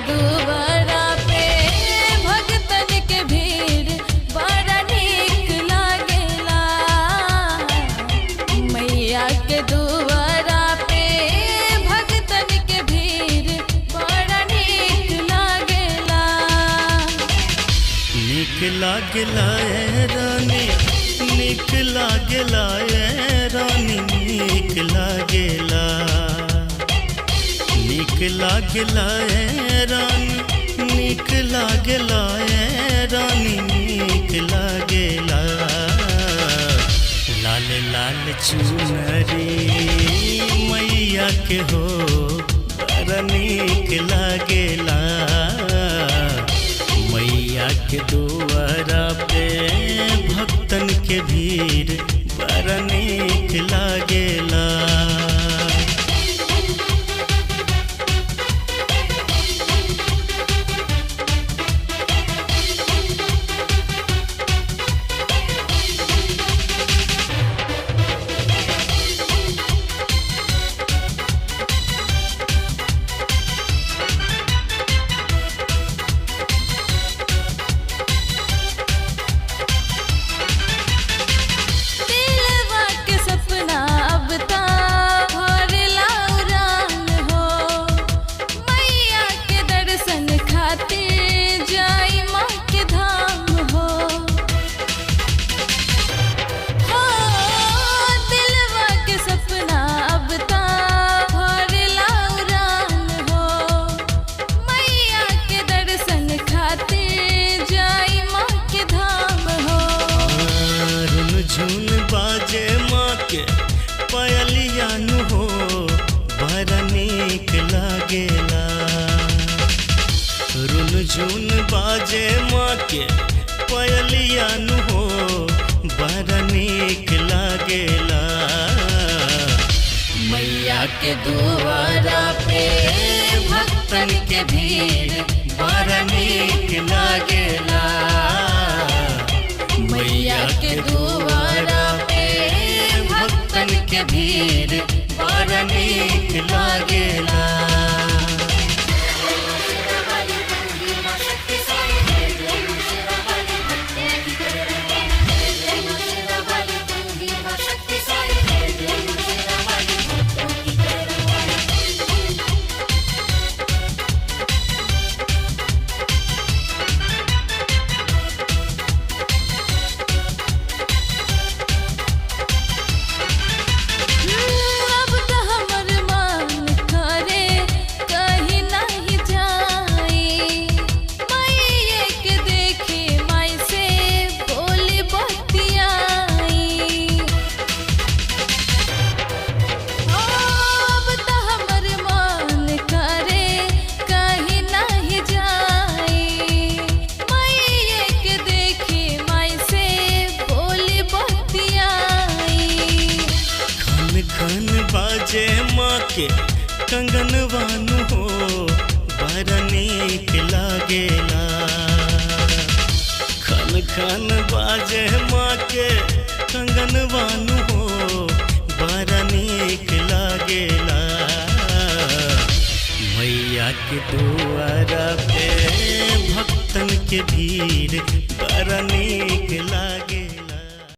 दुआरा पे भगतन के भीड़ बड़ा नीक लागेला। मैया के दुआरा पे भगतन के भीड़ बड़ा नीक लागेला। नीक लागेला ए रानी, नीक लागेला ए रानी, नीक लागेला। नीक लागेला ए रानी, नीक लागेला ए रानी, नीक लागेला। लाल लाल चुनरी मैया के हो बड़ा नीक लागेला। मैया के दुआरा पे भक्तन के भीड़ बड़ा नीक लागेला। झून बाजे माँ के पयलिया नु हो बड़ा नीक लागेला। रुन झून बाजे माँ के पयलिया नु हो बड़ा नीक लागेला। मैया के दुआरा पे भक्तन के भीड़ बड़ा नीक लागेला। मैया के दुआरा पे भक्तन के भीड़ बड़ा नीक लागेला। खन बाजे माँ के कंगन वानु हो बड़ा नीक लागेला। खन खन बाजे माँ के कंगन वानु हो बड़ा नीक लागेला। मैया के दुआरा पे भक्तन के भीड़ बड़ा नीक लागे।